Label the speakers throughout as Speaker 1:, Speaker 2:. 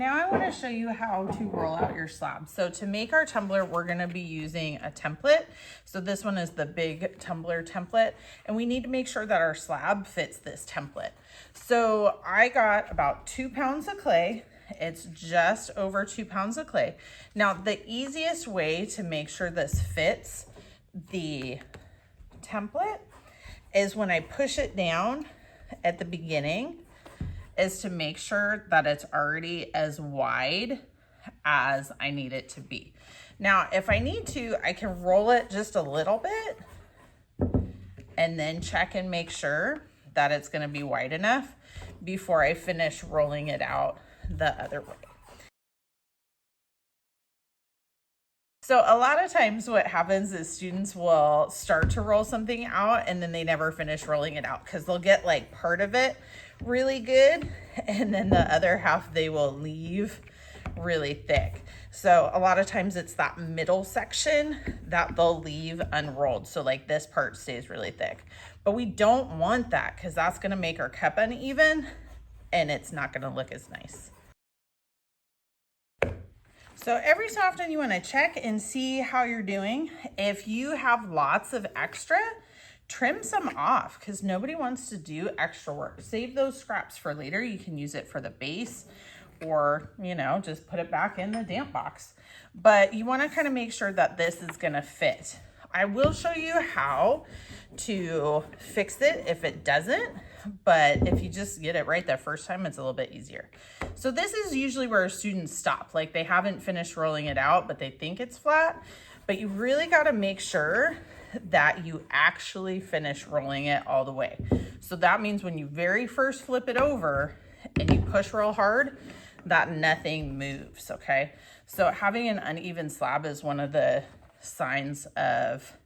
Speaker 1: Now I want to show you how to roll out your slab. So to make our tumbler, we're going to be using a template. So this one is the big tumbler template, and we need to make sure that our slab fits this template. So I got about 2 pounds of clay. It's just over 2 pounds of clay. Now the easiest way to make sure this fits the template is when I push it down at the beginning, is to make sure that it's already as wide as I need it to be. Now, if I need to, I can roll it just a little bit and then check and make sure that it's gonna be wide enough before I finish rolling it out the other way. So a lot of times what happens is students will start to roll something out and then they never finish rolling it out because they'll get like part of it really good and then the other half they will leave really thick. So a lot of times it's that middle section that they'll leave unrolled. So like this part stays really thick, but we don't want that because that's gonna make our cup uneven and it's not gonna look as nice. So every so often you want to check and see how you're doing. If you have lots of extra, trim some off because nobody wants to do extra work. Save those scraps for later. You can use it for the base or, you know, just put it back in the damp box. But you want to kind of make sure that this is going to fit. I will show you how to fix it if it doesn't, but if you just get it right the first time, it's a little bit easier. So this is usually where students stop, like they haven't finished rolling it out, but they think it's flat, but you really got to make sure that you actually finish rolling it all the way. So that means when you very first flip it over and you push real hard, that nothing moves, okay? So having an uneven slab is one of the signs of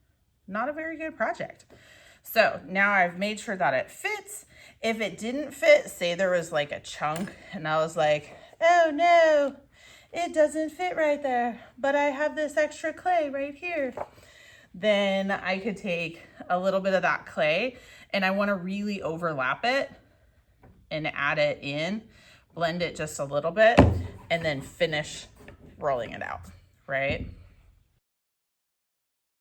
Speaker 1: not a very good project. So now I've made sure that it fits. If it didn't fit, say there was like a chunk and I was like, oh no, it doesn't fit right there, but I have this extra clay right here. Then I could take a little bit of that clay and I want to really overlap it and add it in, blend it just a little bit, and then finish rolling it out, right?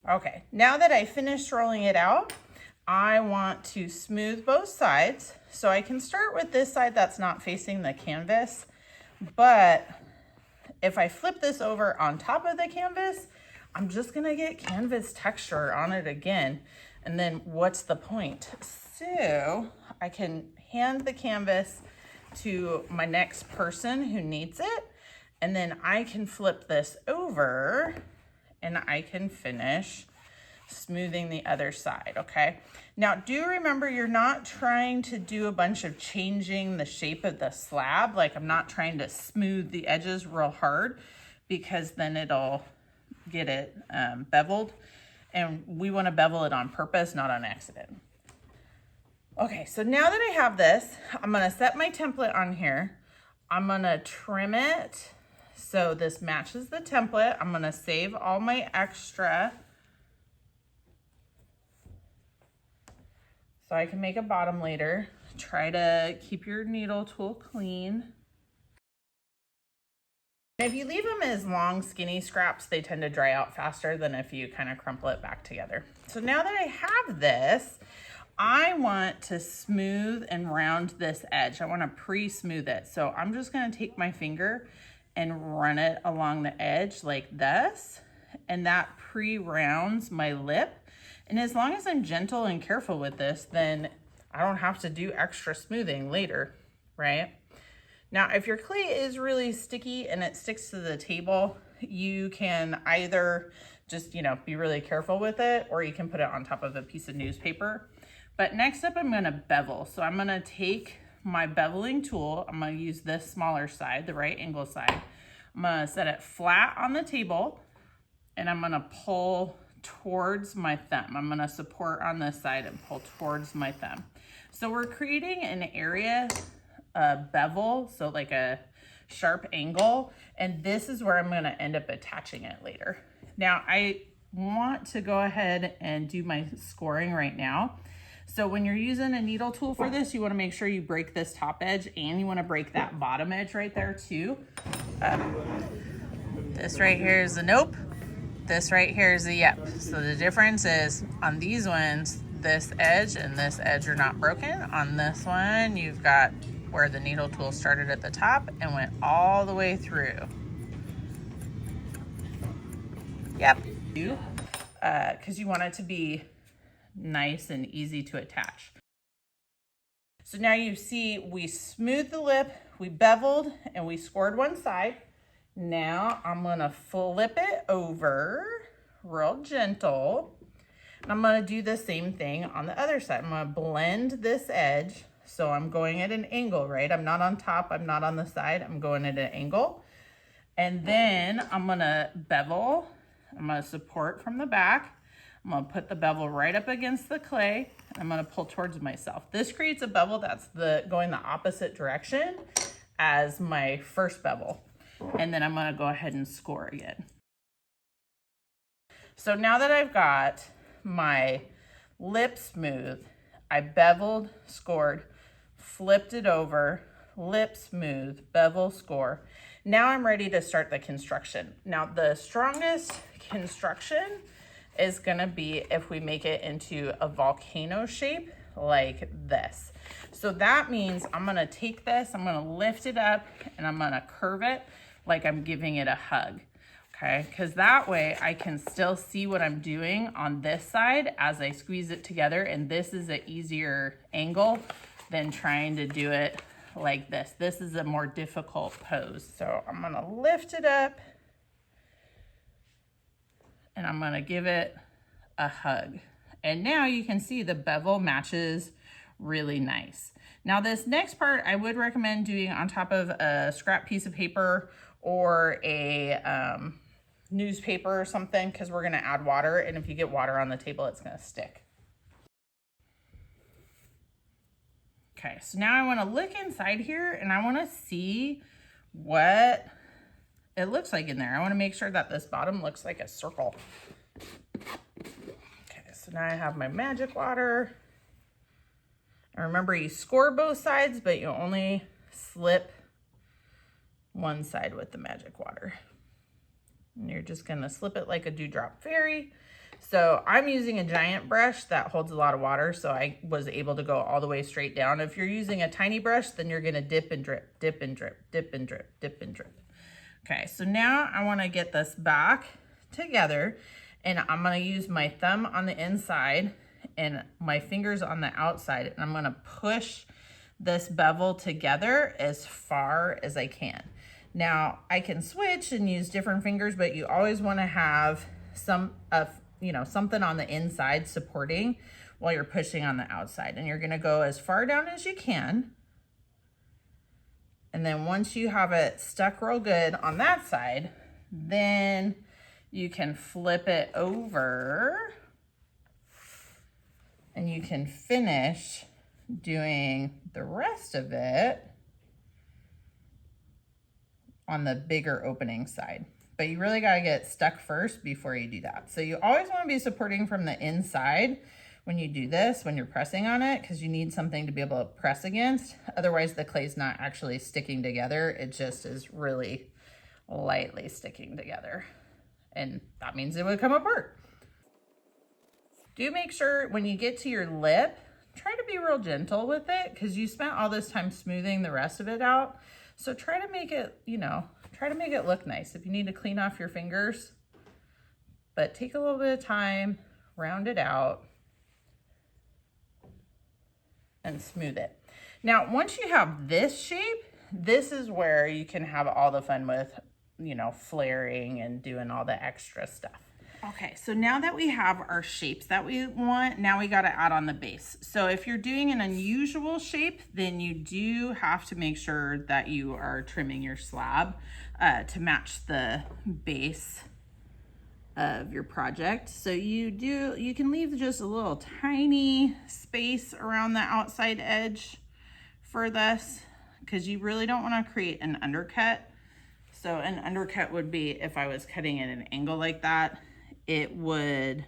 Speaker 1: Okay, now that I finished rolling it out, I want to smooth both sides. So I can start with this side that's not facing the canvas, but if I flip this over on top of the canvas, I'm just gonna get canvas texture on it again. And then what's the point? So I can hand the canvas to my next person who needs it. And then I can flip this over and I can finish smoothing the other side, okay? Now, do remember you're not trying to do a bunch of changing the shape of the slab. Like I'm not trying to smooth the edges real hard because then it'll get it beveled. And we wanna bevel it on purpose, not on accident. Okay, so now that I have this, I'm gonna set my template on here. I'm gonna trim it so this matches the template. I'm gonna save all my extra so I can make a bottom later. Try to keep your needle tool clean. If you leave them as long, skinny scraps, they tend to dry out faster than if you kind of crumple it back together. So now that I have this, I want to smooth and round this edge. I want to pre-smooth it. So I'm just going to take my finger and run it along the edge like this, and that pre-rounds my lip. And as long as I'm gentle and careful with this, then I don't have to do extra smoothing later, right? Now, if your clay is really sticky and it sticks to the table, you can either just, be really careful with it, or you can put it on top of a piece of newspaper. But next up, I'm gonna bevel. So I'm gonna take my beveling tool. I'm gonna use this smaller side, the right angle side. I'm gonna set it flat on the table and I'm gonna pull towards my thumb. I'm gonna support on this side and pull towards my thumb. So we're creating an area, a bevel, so like a sharp angle, and this is where I'm gonna end up attaching it later. Now I want to go ahead and do my scoring right now. So when you're using a needle tool for this, you want to make sure you break this top edge and you want to break that bottom edge right there too. This right here is the nope. This right here is the yep. So the difference is on these ones, this edge and this edge are not broken. On this one, you've got where the needle tool started at the top and went all the way through. Yep. Because you want it to be nice and easy to attach. So now you see we smoothed the lip, we beveled, and we scored one side. Now I'm gonna flip it over real gentle. And I'm gonna do the same thing on the other side. I'm gonna blend this edge. So I'm going at an angle, right? I'm not on top, I'm not on the side, I'm going at an angle. And then I'm gonna bevel, I'm gonna support from the back. I'm gonna put the bevel right up against the clay. I'm gonna pull towards myself. This creates a bevel that's going the opposite direction as my first bevel. And then I'm gonna go ahead and score again. So now that I've got my lip smooth, I beveled, scored, flipped it over, lip smooth, bevel, score. Now I'm ready to start the construction. Now the strongest construction is gonna be if we make it into a volcano shape like this. So that means I'm gonna take this, I'm gonna lift it up and I'm gonna curve it like I'm giving it a hug, okay? Because that way I can still see what I'm doing on this side as I squeeze it together, and this is an easier angle than trying to do it like this. This is a more difficult pose. So I'm gonna lift it up and I'm gonna give it a hug. And now you can see the bevel matches really nice. Now this next part I would recommend doing on top of a scrap piece of paper or a newspaper or something, because we're gonna add water, and if you get water on the table, it's gonna stick. Okay, so now I wanna look inside here and I wanna see what it looks like in there. I wanna make sure that this bottom looks like a circle. Okay, so now I have my magic water. And remember, you score both sides, but you only slip one side with the magic water. And you're just gonna slip it like a dewdrop fairy. So I'm using a giant brush that holds a lot of water, so I was able to go all the way straight down. If you're using a tiny brush, then you're gonna dip and drip, dip and drip, dip and drip, dip and drip. Okay, so now I wanna get this back together, and I'm gonna use my thumb on the inside and my fingers on the outside, and I'm gonna push this bevel together as far as I can. Now I can switch and use different fingers, but you always wanna have something on the inside supporting while you're pushing on the outside. And you're gonna go as far down as you can. And then once you have it stuck real good on that side, then you can flip it over and you can finish doing the rest of it on the bigger opening side. But you really gotta get stuck first before you do that. So you always wanna be supporting from the inside when you do this, when you're pressing on it, because you need something to be able to press against. Otherwise the clay's not actually sticking together. It just is really lightly sticking together. And that means it would come apart. Do make sure when you get to your lip, try to be real gentle with it, because you spent all this time smoothing the rest of it out. So try to make it, try to make it look nice. If you need to clean off your fingers, but take a little bit of time, round it out, and smooth it. Now, once you have this shape, this is where you can have all the fun with, flaring and doing all the extra stuff. Okay, so now that we have our shapes that we want, now we gotta add on the base. So if you're doing an unusual shape, then you do have to make sure that you are trimming your slab to match the base of your project. So you can leave just a little tiny space around the outside edge for this, because you really don't wanna create an undercut. So an undercut would be if I was cutting at an angle like that, it would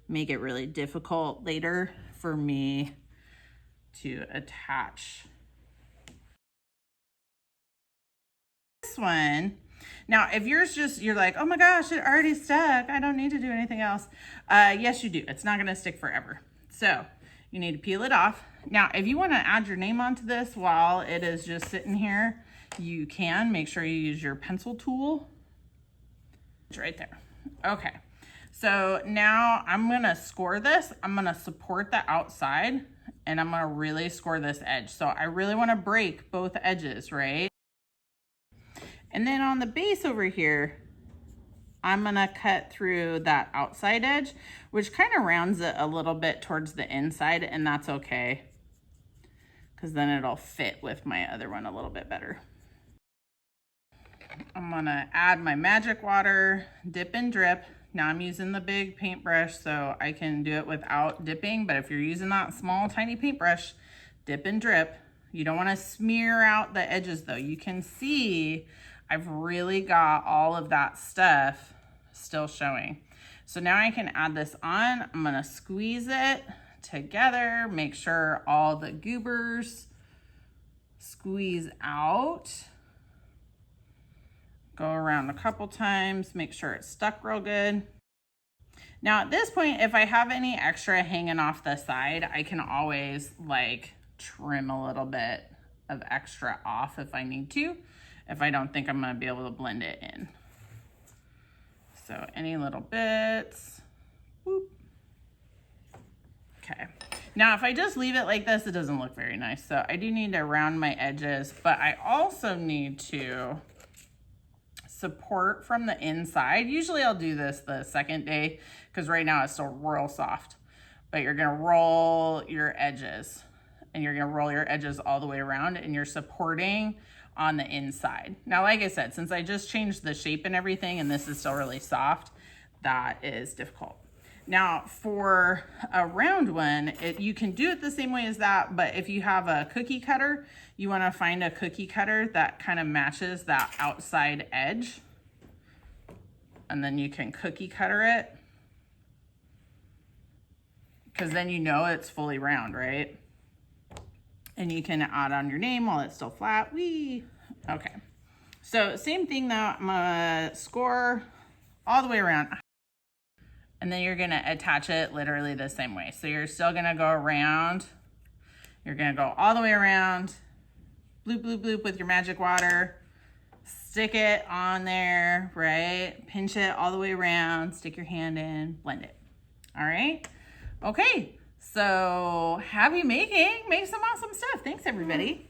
Speaker 1: make it really difficult later for me to attach this one. Now, if yours you're like, oh my gosh, it already stuck, I don't need to do anything else. Yes, you do. It's not gonna stick forever. So you need to peel it off. Now, if you wanna add your name onto this while it is just sitting here, you can. Make sure you use your pencil tool. It's right there. Okay, so now I'm gonna score this. I'm gonna support the outside and I'm gonna really score this edge. So I really wanna break both edges, right? And then on the base over here, I'm gonna cut through that outside edge, which kind of rounds it a little bit towards the inside, and that's okay, because then it'll fit with my other one a little bit better. I'm gonna add my magic water, dip and drip. Now I'm using the big paintbrush, so I can do it without dipping, but if you're using that small, tiny paintbrush, dip and drip. You don't wanna smear out the edges though. You can see I've really got all of that stuff still showing. So now I can add this on. I'm gonna squeeze it together, make sure all the goobers squeeze out. Go around a couple times, make sure it's stuck real good. Now at this point, if I have any extra hanging off the side, I can always like trim a little bit of extra off if I need to, if I don't think I'm gonna be able to blend it in. So any little bits, whoop. Okay, now if I just leave it like this, it doesn't look very nice. So I do need to round my edges, but I also need to support from the inside. Usually I'll do this the second day because right now it's still real soft, but you're gonna roll your edges and you're gonna roll your edges all the way around and you're supporting on the inside. Now, like I said, since I just changed the shape and everything and this is still really soft, that is difficult. Now for a round one, you can do it the same way as that, but if you have a cookie cutter, you wanna find a cookie cutter that kind of matches that outside edge. And then you can cookie cutter it, because then you know it's fully round, right? And you can add on your name while it's still flat. Whee! Okay. So same thing though, I'm gonna score all the way around. And then you're gonna attach it literally the same way. So you're still gonna go around. You're gonna go all the way around, bloop, bloop, bloop with your magic water. Stick it on there, right? Pinch it all the way around, stick your hand in, blend it. All right? Okay, so happy making. Make some awesome stuff. Thanks, everybody.